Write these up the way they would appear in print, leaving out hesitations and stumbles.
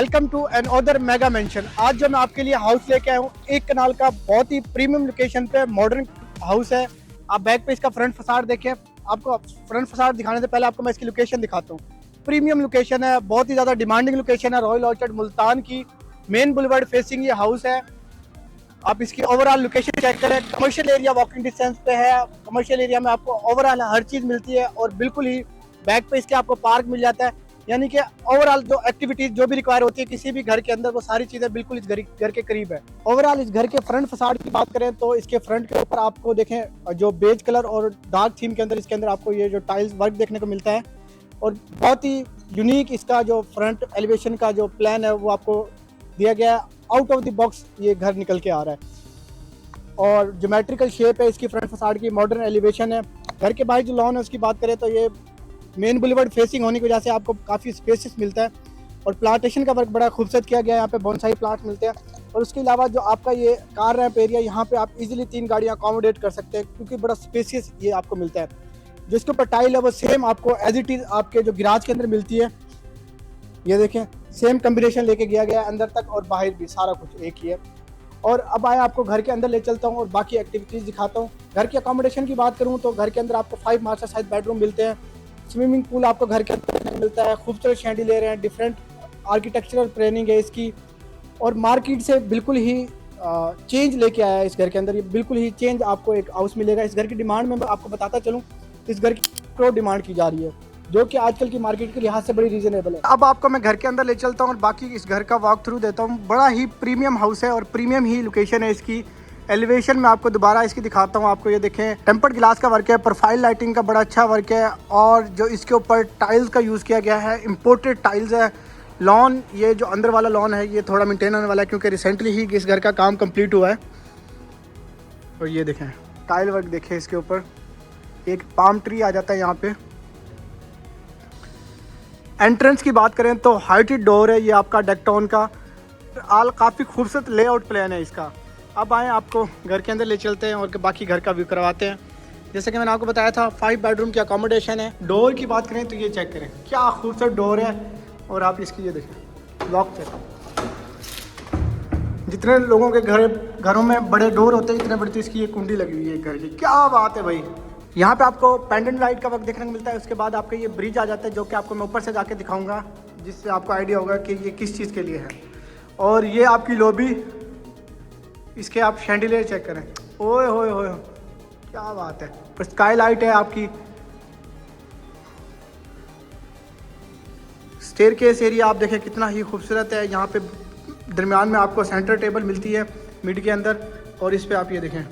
Welcome to another mega mansion. आज जो मैं आपके लिए हाउस लेके आया हूँ, एक कनाल का बहुत ही प्रीमियम लोकेशन पे मॉडर्न हाउस है। आप बैक पे इसका फ्रंट फसाड देखें। आपको फ्रंट फसाड दिखाने से पहले आपको मैं इसकी लोकेशन दिखाता हूँ। प्रीमियम लोकेशन है, बहुत ही ज़्यादा डिमांडिंग लोकेशन है। रॉयल ऑर्चर्ड मुल्तान की मेन बुलवर्ड फेसिंग ये हाउस है। आप इसकी ओवरऑल लोकेशन चेक करें। कमर्शियल एरिया वॉकिंग डिस्टेंस पे है। कमर्शियल एरिया में आपको ओवरऑल हर चीज़ मिलती है और बिल्कुल ही बैक पे इसके आपको पार्क मिल जाता है। यानी कि ओवरऑल जो एक्टिविटीज जो भी रिक्वायर होती है किसी भी घर के अंदर, वो सारी चीज़ें बिल्कुल इस घर के करीब है। ओवरऑल इस घर के फ्रंट फसाड की बात करें तो इसके फ्रंट के ऊपर आपको देखें जो बेज कलर और डार्क थीम के अंदर इसके अंदर आपको ये जो टाइल्स वर्क देखने को मिलता है और बहुत ही यूनिक इसका जो फ्रंट एलिवेशन का जो प्लान है वो आपको दिया गया है। आउट ऑफ द बॉक्स ये घर निकल के आ रहा है और ज्योमेट्रिकल शेप है इसकी फ्रंट फसाड की, मॉडर्न एलिवेशन है। घर के बाहर जो लॉन है उसकी बात करें तो ये मेन बुलेवर्ड फेसिंग होने की वजह से आपको काफ़ी स्पेसिस मिलता है और प्लांटेशन का वर्क बड़ा खूबसूरत किया गया है। यहाँ पे बोनसाई प्लांट मिलते हैं और उसके अलावा जो आपका ये कार रैंप एरिया, यहाँ पे आप इजीली 3 गाड़ियाँ अकोमोडेट कर सकते हैं क्योंकि बड़ा स्पेसियस ये आपको मिलता है। जो इसके ऊपर टाइल है वो सेम आपको एज इट इज़ आपके जो गिराज के अंदर मिलती है। ये देखें, सेम कम्बिनेशन लेके गया गया है, अंदर तक और बाहर भी सारा कुछ एक ही है। और अब आया आपको घर के अंदर ले चलता हूँ और बाकी एक्टिविटीज़ दिखाता हूँ। घर की अकोमोडेशन की बात करूँ तो घर के अंदर आपको 5 मास्टर साइज बेडरूम मिलते हैं। स्विमिंग पूल आपको घर के अंदर मिलता है। खूबसूरत शैंडिलियर हैं, डिफरेंट आर्किटेक्चरल प्लानिंग है इसकी और मार्केट से बिल्कुल ही चेंज लेके आया है इस घर के अंदर। ये बिल्कुल ही चेंज आपको एक हाउस मिलेगा। इस घर की डिमांड में आपको बताता चलूँ, इस घर की करोड़ डिमांड की जा रही है जो कि आजकल की मार्केट के लिहाज से बड़ी रीजनेबल है। अब आपको मैं घर के अंदर ले चलता हूँ और बाकी इस घर का वॉक थ्रू देता हूँ। बड़ा ही प्रीमियम हाउस है और प्रीमियम ही लोकेशन है इसकी। एलिवेशन में आपको दोबारा इसकी दिखाता हूँ। आपको ये देखें, टेम्पर्ड ग्लास का वर्क है, प्रोफाइल लाइटिंग का बड़ा अच्छा वर्क है और जो इसके ऊपर टाइल्स का यूज़ किया गया है, इम्पोर्टेड टाइल्स है। लॉन, ये जो अंदर वाला लॉन है ये थोड़ा मेंटेन होने वाला है क्योंकि रिसेंटली ही इस घर का काम कंप्लीट हुआ है। और ये देखें टाइल वर्क देखें, इसके ऊपर एक पाम ट्री आ जाता है यहाँ पे। एंट्रेंस की बात करें तो हाइटेड डोर है ये आपका डेक्टोन का। आल काफ़ी खूबसूरत लेआउट प्लान है इसका। अब आए आपको घर के अंदर ले चलते हैं और बाकी घर का व्यू करवाते हैं। जैसे कि मैंने आपको बताया था 5 बेडरूम की अकोमोडेशन है। डोर की बात करें तो ये चेक करें क्या खूबसूरत डोर है और आप इसकी ये देखें लॉक चेक। जितने लोगों के घरों में बड़े डोर होते हैं इतने बड़ी तो इसकी ये कुंडी लगी हुई है घर की। क्या बात है भाई। यहाँ पे आपको पेंडेंट लाइट का वर्क देखने को मिलता है। उसके बाद आपका ये ब्रिज आ जाता है जो कि आपको मैं ऊपर से जाके दिखाऊंगा, जिससे आपको आइडिया होगा कि ये किस चीज़ के लिए है। और ये आपकी लॉबी, इसके आप शैंडिलियर चेक करें। ओए होए होए, क्या बात है। और स्काई लाइट है आपकी। स्टेयरकेस एरिया आप देखें कितना ही खूबसूरत है। यहाँ पे दरमियान में आपको सेंटर टेबल मिलती है मिड के अंदर और इस पे आप ये देखें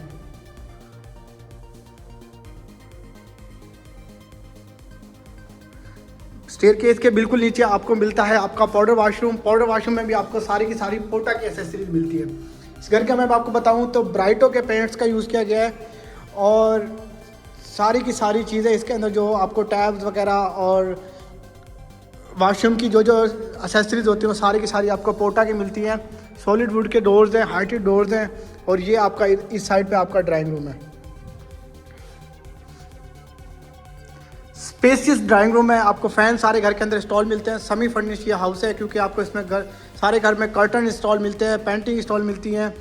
स्टेयरकेस के बिल्कुल नीचे आपको मिलता है आपका पाउडर वाशरूम। पाउडर वाशरूम में भी आपको सारी की सारी पोटा की एसेसरीज मिलती है। इस घर का मैं आपको बताऊं तो ब्राइटो के पेंट्स का यूज़ किया गया है और सारी की सारी चीज़ें इसके अंदर जो आपको टैब्स वगैरह और वाशरूम की जो जो एसेसरीज होती हैं वो सारी की सारी आपको पोटा की मिलती हैं। सॉलिड वुड के डोर्स हैं, हाइटेड डोर्स हैं और ये आपका इस साइड पे आपका ड्राइंग रूम है। स्पेसियस ड्राइंग रूम है। आपको फ़ैन सारे घर के अंदर इंस्टॉल मिलते हैं। सेमी फर्निश्ड ये हाउस है क्योंकि आपको इसमें सारे घर में कर्टन इंस्टॉल मिलते हैं, पेंटिंग इंस्टॉल मिलती हैं।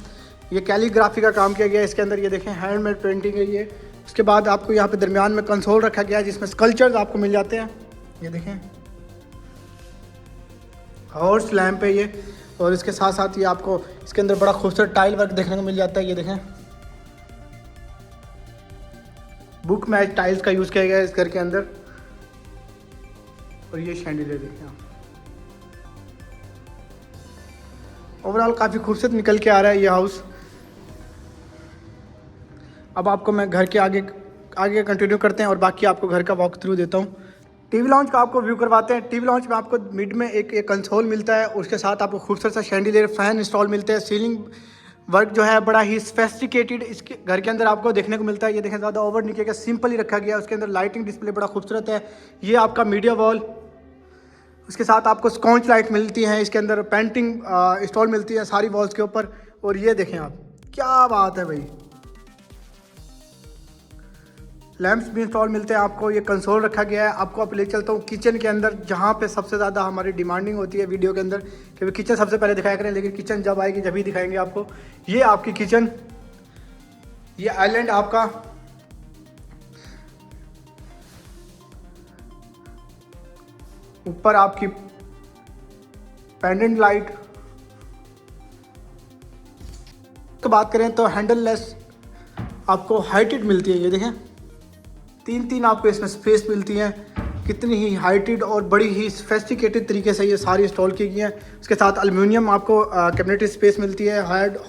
ये कैलीग्राफी का काम किया गया है इसके अंदर। ये देखें हैंडमेड पेंटिंग है ये। उसके बाद आपको यहाँ पे दरमियान में कंसोल रखा गया है जिसमें स्कल्पचर्स आपको मिल जाते हैं। ये देखें हॉर्स लैम्प है ये और इसके साथ साथ ये आपको इसके अंदर बड़ा खूबसूरत टाइल वर्क देखने को मिल जाता है। ये देखें बुक मैच टाइल्स का यूज़ किया गया है इस घर के अंदर। और ये शैंडिलियर देखें आप। ओवरऑल काफ़ी खूबसूरत निकल के आ रहा है ये हाउस। अब आपको मैं घर के आगे कंटिन्यू करते हैं और बाकी आपको घर का वॉक थ्रू देता हूँ। टीवी लॉन्च का आपको व्यू करवाते हैं। टीवी लॉन्च में आपको मिड में एक कंसोल मिलता है, उसके साथ आपको खूबसूरत सा शैंडिलियर फैन इंस्टॉल मिलते हैं। सीलिंग वर्क जो है बड़ा ही स्पेसिफिकेटेड इसके घर के अंदर आपको देखने को मिलता है। ये देखें ज़्यादा ओवर नहीं किया गया, सिंपल ही रखा गया। उसके अंदर लाइटिंग डिस्प्ले बड़ा खूबसूरत है। ये आपका मीडिया वॉल, उसके साथ आपको स्कॉन्च लाइट मिलती हैं। इसके अंदर पेंटिंग इंस्टॉल मिलती है सारी वॉल्स के ऊपर। और ये देखें आप, क्या बात है भाई। लैंप्स भी इंस्टॉल मिलते हैं आपको। ये कंसोल रखा गया है। आपको आप ले चलता हूँ किचन के अंदर, जहाँ पे सबसे ज़्यादा हमारी डिमांडिंग होती है वीडियो के अंदर कि किचन सबसे पहले दिखाया करें, लेकिन किचन जब आएगी जब ही दिखाएंगे आपको। ये आपकी किचन, ये आइलैंड आपका, ऊपर आपकी पेंडेंट लाइट। तो बात करें तो हैंडल लेस आपको हाइटेड मिलती है। ये देखें, तीन आपको इसमें स्पेस मिलती हैं। कितनी ही हाइटेड और बड़ी ही सोफिस्टिकेटेड तरीके से ये सारी इंस्टॉल की गई हैं। उसके साथ एल्युमिनियम आपको कैबिनेट स्पेस मिलती है।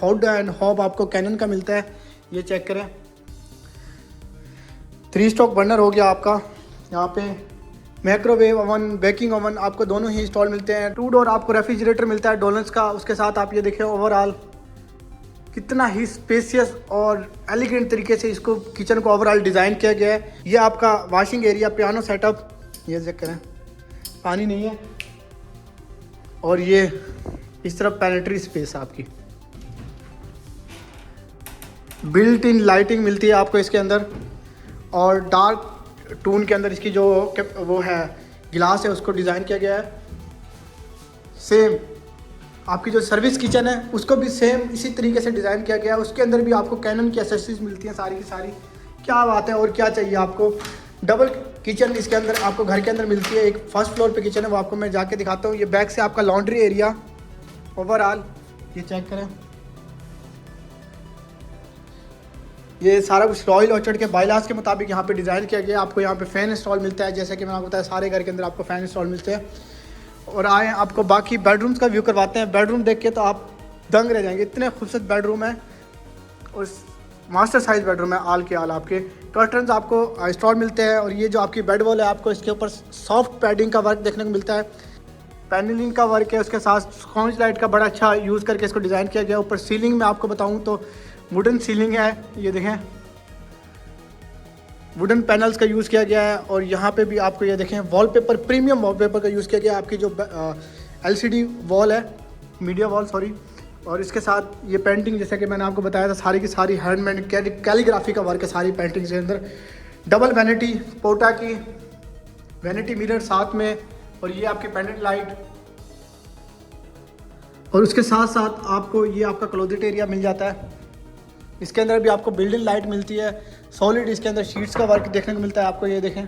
हॉड एंड हॉब आपको कैनन का मिलता है। ये चेक करें, 3 स्टॉक बर्नर हो गया आपका। यहाँ पे माइक्रोवेव ओवन, बेकिंग ओवन आपको दोनों ही इंस्टॉल मिलते हैं। 2 डोर आपको रेफ्रिजरेटर मिलता है डोलन्स का। उसके साथ आप ये देखें ओवरऑल कितना ही स्पेसियस और एलिगेंट तरीके से इसको किचन को ओवरऑल डिज़ाइन किया गया है। ये आपका वॉशिंग एरिया, पियानो सेटअप, ये चेक करें, पानी नहीं है। और ये इस तरफ पैनेट्री स्पेस आपकी, बिल्ट इन लाइटिंग मिलती है आपको इसके अंदर। और डार्क टोन के अंदर इसकी जो वो है गिलास है उसको डिज़ाइन किया गया है। सेम आपकी जो सर्विस किचन है उसको भी सेम इसी तरीके से डिज़ाइन किया गया है। उसके अंदर भी आपको कैनन की एक्सेसरीज मिलती हैं सारी की सारी। क्या बात है, और क्या चाहिए आपको। डबल किचन इसके अंदर आपको घर के अंदर मिलती है। एक फर्स्ट फ्लोर पे किचन है, वो आपको मैं जाके दिखाता हूँ। ये बैक से आपका लॉन्ड्री एरिया ओवरऑल, ये चेक करें। ये सारा कुछ रॉयल ऑर्चर्ड के बायलास के मुताबिक यहाँ पे डिज़ाइन किया गया है। आपको यहाँ पे फ़ैन इंस्टॉल मिलता है, जैसे कि मैंने आपको बताया सारे घर के अंदर आपको फ़ैन इंस्टॉल मिलते हैं। और आए आपको बाकी बेडरूम्स का व्यू करवाते हैं। बेडरूम देख के तो आप दंग रह जाएंगे, इतने खूबसूरत बेडरूम है और मास्टर साइज़ बेडरूम है। आल के आल आपके कर्टन्स आपको इंस्टॉल मिलते हैं। और ये जो आपकी बेड वॉल है आपको इसके ऊपर सॉफ्ट पैडिंग का वर्क देखने को मिलता है, पैनलिंग का वर्क है। उसके साथ स्कॉन्च लाइट का बड़ा अच्छा यूज़ करके इसको डिज़ाइन किया गया। ऊपर सीलिंग में आपको बताऊँ तो वुडन सीलिंग है, ये देखें, वुडन पैनल्स का यूज़ किया गया है। और यहाँ पे भी आपको ये देखें वॉलपेपर, प्रीमियम वॉलपेपर का यूज़ किया गया है। आपकी जो LCD वॉल है, मीडिया वॉल सॉरी। और इसके साथ ये पेंटिंग, जैसे कि मैंने आपको बताया था, सारी की सारी हैंडमेड कैलीग्राफी का वर्क है सारी पेंटिंग्स के अंदर। डबल वैनिटी, पोटा की वैनिटी मिरर साथ में। और ये आपकी पेंडेंट लाइट। और उसके साथ साथ आपको ये आपका क्लोजेट एरिया मिल जाता है। इसके अंदर भी आपको बिल्डिंग लाइट मिलती है सॉलिड। इसके अंदर शीट्स का वर्क देखने को मिलता है आपको, ये देखें,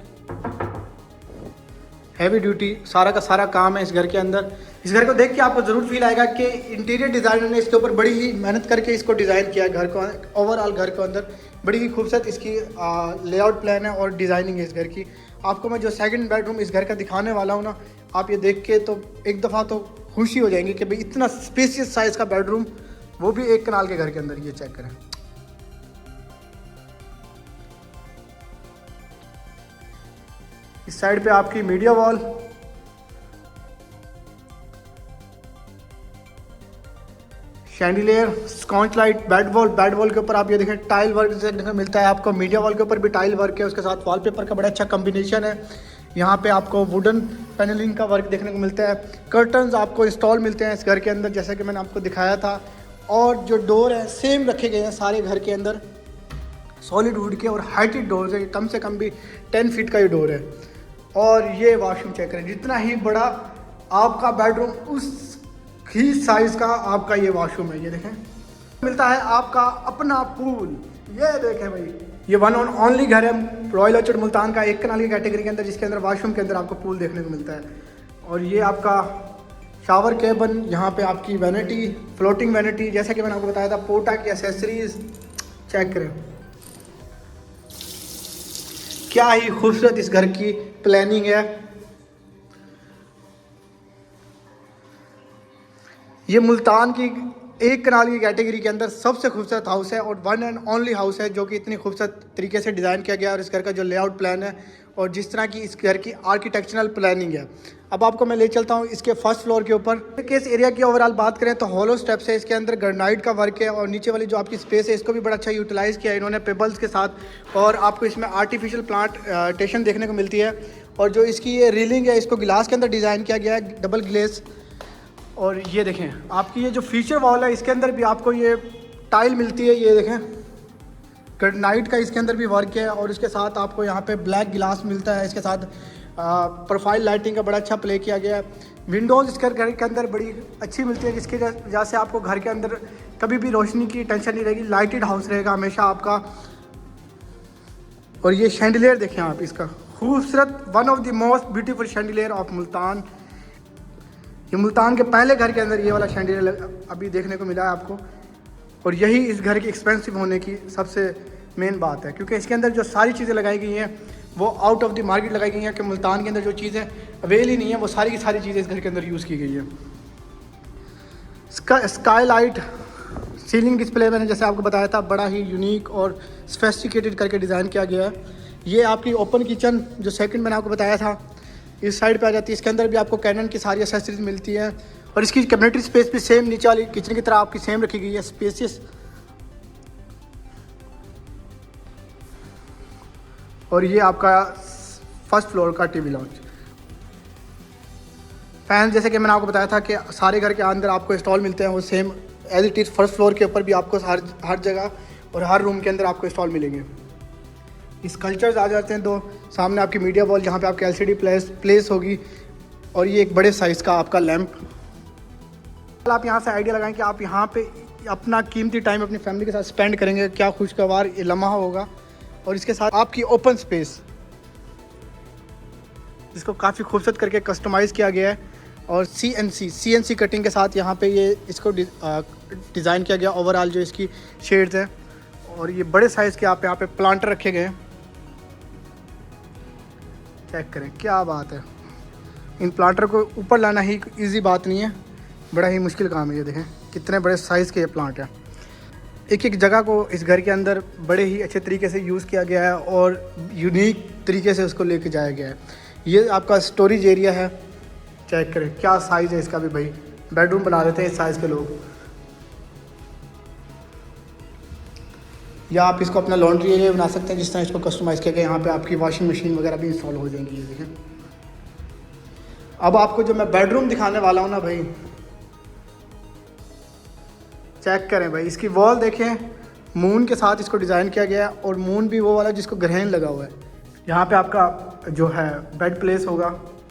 हैवी ड्यूटी सारा का सारा काम है इस घर के अंदर। इस घर को देख के आपको ज़रूर फील आएगा कि इंटीरियर डिज़ाइनर ने इसके ऊपर बड़ी ही मेहनत करके इसको डिज़ाइन किया है। घर को ओवरऑल घर के अंदर बड़ी ही खूबसूरत इसकी लेआउट प्लान है और डिज़ाइनिंग है इस घर की। आपको मैं जो सेकंड बेडरूम इस घर का दिखाने वाला हूँ ना, आप ये देख के तो एक दफ़ा तो खुशी हो जाएंगे कि भाई इतना स्पेसियस साइज़ का बेडरूम, वो भी 1 कनाल के घर के अंदर। ये चेक करें, इस साइड पे आपकी media wall, chandelier, sconce light, bed wall के ऊपर आप ये देखें टाइल वर्क देखने को मिलता है आपको। मीडिया वॉल के ऊपर भी टाइल वर्क है। उसके साथ वॉलपेपर का बड़ा अच्छा कॉम्बिनेशन है। यहाँ पे आपको वुडन पैनलिंग का वर्क देखने को मिलता है। कर्टन्स आपको इंस्टॉल मिलते हैं इस घर के अंदर, जैसे कि मैंने आपको दिखाया था। और जो डोर है सेम रखे गए हैं सारे घर के अंदर, सॉलिड वुड के और हाइटेड डोर है। कम से कम भी 10 फीट का ये डोर है। और ये वॉशरूम चेक करें, जितना ही बड़ा आपका बेडरूम उस ही साइज़ का आपका ये वॉशरूम है। ये देखें, मिलता है आपका अपना पूल। ये देखें भाई, ये वन ऑन ओनली घर है रॉयल ऑर्चर्ड मुल्तान का, 1 कनाल की कैटेगरी के अंदर, जिसके अंदर वॉशरूम के अंदर आपको पूल देखने को मिलता है। और ये आपका शावर केबन, यहाँ पे आपकी वैनिटी, फ्लोटिंग वैनिटी, जैसा कि मैंने आपको बताया था, पोटा की एसेसरीज चेक करें। क्या ही खूबसूरत इस घर की प्लानिंग है। ये मुल्तान की 1 कनाल की कैटेगरी के अंदर सबसे खूबसूरत हाउस है और वन एंड ओनली हाउस है जो कि इतनी खूबसूरत तरीके से डिज़ाइन किया गया। और इस घर का जो लेआउट प्लान है और जिस तरह की इस घर की आर्किटेक्चरल प्लानिंग है। अब आपको मैं ले चलता हूँ इसके फर्स्ट फ्लोर के ऊपर। इस एरिया की ओवरऑल बात करें तो हॉलो स्टेप्स है, इसके अंदर ग्रेनाइट का वर्क है। और नीचे वाली जो आपकी स्पेस है इसको भी बड़ा अच्छा यूटिलाइज़ किया है इन्होंने पेबल्स के साथ। और आपको इसमें आर्टिफिशियल प्लांटेशन देखने को मिलती है। और जो इसकी ये रीलिंग है इसको गिलास के अंदर डिज़ाइन किया गया है, डबल ग्लेस। और ये देखें आपकी ये जो फीचर वॉल है इसके अंदर भी आपको ये टाइल मिलती है। ये देखें नाइट का इसके अंदर भी वर्क है और इसके साथ आपको यहाँ पे ब्लैक गिलास मिलता है। इसके साथ प्रोफाइल लाइटिंग का बड़ा अच्छा प्ले किया गया है। विंडोज़ इसके घर के अंदर बड़ी अच्छी मिलती है, जिसकी वजह से आपको घर के अंदर कभी भी रोशनी की टेंशन नहीं रहेगी। लाइटेड हाउस रहेगा हमेशा आपका। और ये शैंडिलियर देखें आप, इसका खूबसूरत, one of the most beautiful chandelier of Multan. ये मुल्तान के पहले घर के अंदर ये वाला शैंडिलियर अभी देखने को मिला है आपको। और यही इस घर की एक्सपेंसिव होने की सबसे मेन बात है, क्योंकि इसके अंदर जो सारी चीज़ें लगाई गई हैं वो आउट ऑफ द मार्केट लगाई गई हैं कि मुल्तान के अंदर जो चीज़ें अवेल ही नहीं है वो सारी की सारी चीज़ें इस घर के अंदर यूज़ की गई है। स्काई लाइट सीलिंग डिस्प्ले मैंने जैसे आपको बताया था बड़ा ही यूनिक और सोफिस्टिकेटेड करके डिज़ाइन किया गया है। ये आपकी ओपन किचन जो सेकंड मैंने आपको बताया था इस साइड पे आ जाती है। इसके अंदर भी आपको कैनन की सारी एसेसरीज मिलती हैं और इसकी कैबिनेटरी स्पेस भी सेम नीचे वाली किचन की तरह आपकी सेम रखी गई है, स्पेसियस। और ये आपका फर्स्ट फ्लोर का टीवी लॉन्च। फैन जैसे कि मैंने आपको बताया था कि सारे घर के अंदर आपको इंस्टॉल मिलते हैं, वो same as it is first floor के ऊपर भी आपको हर जगह और हर रूम के अंदर आपको इंस्टॉल मिलेंगे। इस कल्चर्स आ जाते हैं तो सामने आपकी मीडिया वॉल जहाँ पे आपकी एलसीडी प्लेस होगी और ये एक बड़े साइज़ का आपका लैंप। आप यहाँ से आइडिया लगाएं कि आप यहाँ पे अपना कीमती टाइम अपनी फैमिली के साथ स्पेंड करेंगे, क्या खुशगवार ये लम्हा होगा। और इसके साथ आपकी ओपन स्पेस जिसको काफ़ी खूबसूरत करके कस्टमाइज़ किया गया है और CNC कटिंग के साथ यहाँ पे ये इसको डिज़ाइन किया गया। ओवरऑल जो इसकी शेड्स हैं और ये बड़े साइज़ के आप यहाँ पे प्लांटर रखे गए हैं। चेक करें क्या बात है। इन प्लांटर को ऊपर लाना ही इजी बात नहीं है, बड़ा ही मुश्किल काम है। ये देखें कितने बड़े साइज़ के ये प्लांट हैं। एक एक जगह को इस घर के अंदर बड़े ही अच्छे तरीके से यूज़ किया गया है और यूनिक तरीके से उसको लेके जाया गया है। ये आपका स्टोरेज एरिया है, चेक करें क्या साइज़ है इसका भी भाई, बेडरूम बना देते हैं इस साइज़ के लोग। या आप इसको अपना लॉन्ड्री एरिया बना सकते हैं जिस तरह इसको कस्टमाइज़ किया गया। यहाँ पे आपकी वॉशिंग मशीन वगैरह भी इंस्टॉल हो जाएंगी। ये देखें। अब आपको जो मैं बेडरूम दिखाने वाला हूँ ना भाई, चेक करें भाई, इसकी वॉल देखें, मून के साथ इसको डिज़ाइन किया गया है और मून भी वो वाला जिसको ग्रहण लगा हुआ है। यहाँ पे आपका जो है बेड प्लेस होगा।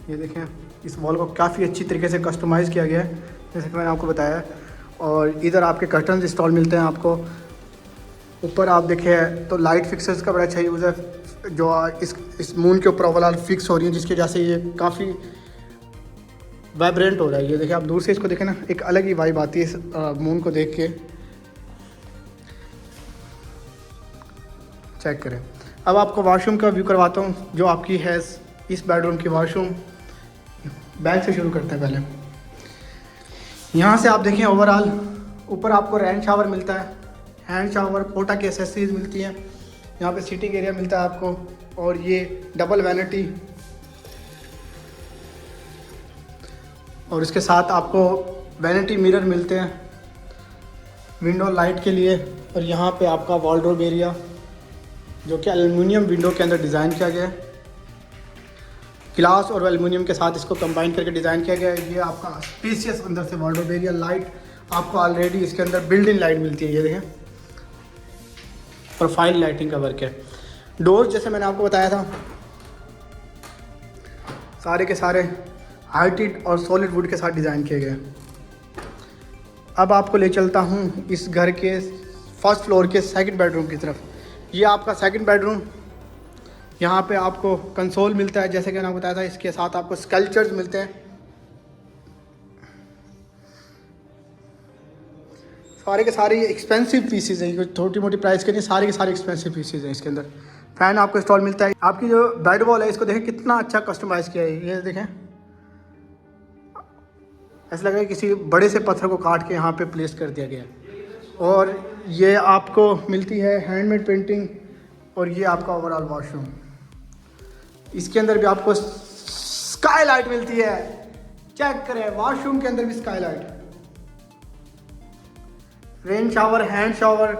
ये देखें इस वॉल को काफ़ी अच्छी तरीके से कस्टमाइज़ किया गया है जैसे कि मैंने आपको बताया। और इधर आपके कर्टन्स इंस्टॉल मिलते हैं आपको। ऊपर आप देखें तो लाइट फिक्सर्स का बड़ा अच्छा यूज़ है जो इस मून के ऊपर ओवरऑल फिक्स हो रही है, जिसकी वजह से ये काफ़ी वाइब्रेंट हो रहा है। ये देखिए आप दूर से इसको देखें ना, एक अलग ही वाइब आती है इस मून को देख के। चेक करें। अब आपको वॉशरूम का व्यू करवाता हूँ जो आपकी है इस बेडरूम की वॉशरूम। बैक से शुरू करते हैं पहले। यहाँ से आप देखें ओवरऑल ऊपर आपको रैन शावर मिलता है, हैंड शावर, पोटा की एसेसरीज मिलती हैं। यहाँ पे सीटिंग एरिया मिलता है आपको और ये डबल वैनिटी और इसके साथ आपको वैनिटी मिरर मिलते हैं विंडो लाइट के लिए। और यहाँ पे आपका वॉलड्रॉप एरिया जो कि एल्युमिनियम विंडो के अंदर डिज़ाइन किया गया है। ग्लास और एल्युमिनियम के साथ इसको कंबाइन करके डिज़ाइन किया गया है। ये आपका स्पेसियस अंदर से वॉलड्रॉप एरिया। लाइट आपको ऑलरेडी इसके अंदर बिल्ट इन लाइट मिलती है। ये देखें प्रोफाइल लाइटिंग का वर्क है। डोर जैसे मैंने आपको बताया था सारे के सारे हाइटेड और सॉलिड वुड के साथ डिज़ाइन किए गए। अब आपको ले चलता हूँ इस घर के फर्स्ट फ्लोर के सेकंड बेडरूम की तरफ। ये आपका सेकंड बेडरूम। यहाँ पे आपको कंसोल मिलता है जैसे कि मैंने बताया था। इसके साथ आपको स्कल्पचर्स मिलते हैं। सारे के सारे एक्सपेंसिव पीसेज हैं, कुछ छोटी मोटी प्राइस के नहीं, सारे के सारे एक्सपेंसिव पीसेज हैं। इसके अंदर फैन आपको इंस्टॉल मिलता है। आपकी जो बेड वॉल है इसको देखें कितना अच्छा कस्टमाइज़ किया है। ये देखें ऐसा लग रहा है किसी बड़े से पत्थर को काट के यहाँ पे प्लेस कर दिया गया है। और ये आपको मिलती है हैंडमेड पेंटिंग। और ये आपका ओवरऑल वॉशरूम। इसके अंदर भी आपको स्काई लाइट मिलती है। चेक करें वॉशरूम के अंदर भी sky light, rain shower, hand shower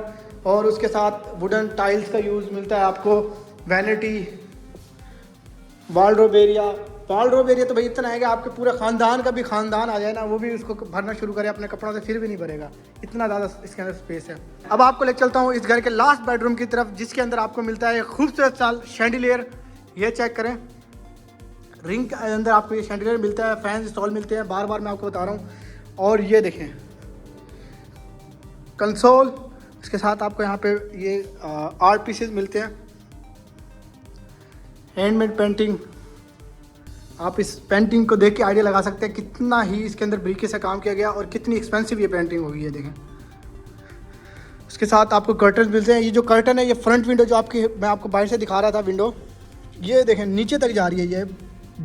और उसके साथ वुडन टाइल्स का यूज़ मिलता है आपको। वैनिटी, वॉलड्रॉप एरिया वॉलरोब एरिया तो भाई इतना है कि आपके पूरे ख़ानदान का भी ख़ानदान आ जाए ना, वो भी उसको भरना शुरू करे अपने कपड़ों से, फिर भी नहीं भरेगा, इतना ज़्यादा इसके अंदर स्पेस है। अब आपको ले चलता हूँ इस घर के लास्ट बेडरूम की तरफ, जिसके अंदर आपको मिलता है खूबसूरत सा शैंडिलियर। ये चेक करें, रिंग के अंदर आपको ये शैंडिलियर मिलता है, फैन इंस्टॉल मिलते हैं, बार बार मैं आपको बता रहा हूँ। और ये देखें कंसोल, इसके साथ आपको यहाँ पे ये आर्ट पीसेस मिलते हैं, हैंडमेड पेंटिंग। आप इस पेंटिंग को देख के आइडिया लगा सकते हैं कितना ही इसके अंदर बारीकी से काम किया गया और कितनी एक्सपेंसिव ये पेंटिंग होगी। ये देखें, इसके साथ आपको कर्टन मिलते हैं। ये जो कर्टन है, ये फ्रंट विंडो जो आपकी मैं आपको बाहर से दिखा रहा था विंडो, ये देखें नीचे तक जा रही है। ये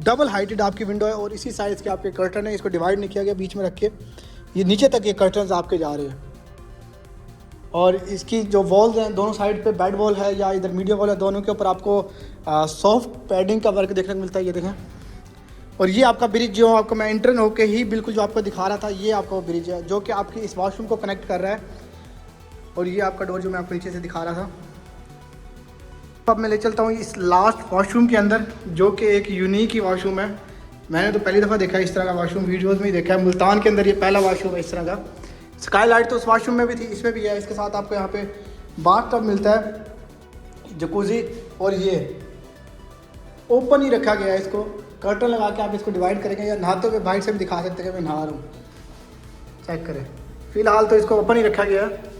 डबल हाइटेड आपकी विंडो है और इसी साइज़ के आपके कर्टन है, इसको डिवाइड नहीं किया गया बीच में रख के, ये नीचे तक ये कर्टन आपके जा रहे हैं। और इसकी जो वॉल्स हैं दोनों साइड पे बेड वॉल है या इधर मीडिया वॉल है, दोनों के ऊपर आपको सॉफ्ट पैडिंग का वर्क देखने को मिलता है। ये देखें, और ये आपका ब्रिज जो आपको मैं इंटर्न होके ही बिल्कुल जो आपको दिखा रहा था, ये आपका ब्रिज है जो कि आपकी इस वॉशरूम को कनेक्ट कर रहा है। और ये आपका डोर जो मैं आपको नीचे से दिखा रहा था। अब मैं ले चलता हूँ इस लास्ट वॉशरूम के अंदर, जो कि एक यूनिक ही वॉशरूम है। मैंने तो पहली दफ़ा देखा है इस तरह का वॉशरूम, वीडियोज़ में ही देखा है। मुल्तान के अंदर ये पहला वॉशरूम है इस तरह का। स्काई लाइट तो उस वॉशरूम में भी थी, इसमें भी है। इसके साथ आपको यहाँ पे बाथ टब मिलता है, जकूज़ी, और ये ओपन ही रखा गया है। इसको कर्टन लगा के आप इसको डिवाइड करेंगे या नहाते हुए बाहर से भी दिखा सकते हैं कि मैं नहा रहा हूँ। चेक करें, फिलहाल तो इसको ओपन ही रखा गया है।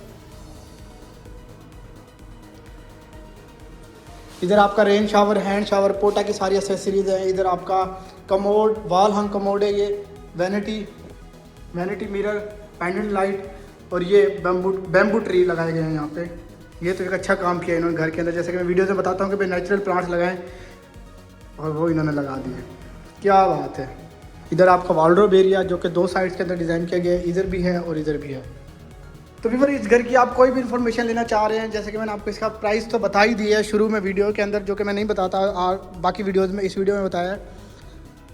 इधर आपका रेन शावर, हैंड शावर, पोटा की सारी एसेसरीज है। इधर आपका कमोड, वॉल हंग कमोड है, ये वैनिटी मिरर, पेंडेंट लाइट, और ये बैम्बू ट्री लगाए गए हैं यहाँ पे। ये तो एक अच्छा काम किया इन्होंने घर के अंदर, जैसे कि मैं वीडियो में बताता हूँ कि भाई नेचुरल प्लांट्स लगाएं, और वो इन्होंने लगा दिए। क्या बात है। इधर आपका वॉलरोब एरिया जो कि दो साइड्स के अंदर डिज़ाइन किया गया है, इधर भी है और इधर भी है। तो व्यूअर, इस घर की आप कोई भी इन्फॉर्मेशन लेना चाह रहे हैं, जैसे कि मैंने आपको इसका प्राइस तो बता ही दिया है शुरू में वीडियो के अंदर, जो कि मैं नहीं बताता और बाकी वीडियोज़ में इस वीडियो में बताया है।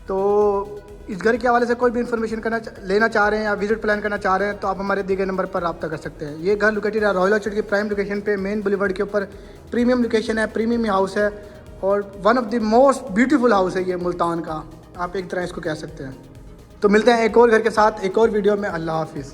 तो इस घर के हवाले से कोई भी इन्फॉर्मेशन लेना चाह रहे हैं या विजिट प्लान करना चाह रहे हैं, तो आप हमारे दिए गए नंबर पर रब्ता कर सकते हैं। ये घर लोकेटेड है रॉयल ऑर्चिड की प्राइम लोकेशन पे, मेन बुलेवार्ड के ऊपर। प्रीमियम लोकेशन है, प्रीमियम हाउस है और one of the most beautiful house है ये मुल्तान का, आप एक तरह इसको कह सकते हैं। तो मिलते हैं एक और घर के साथ एक और वीडियो में। अल्लाह हाफिज़।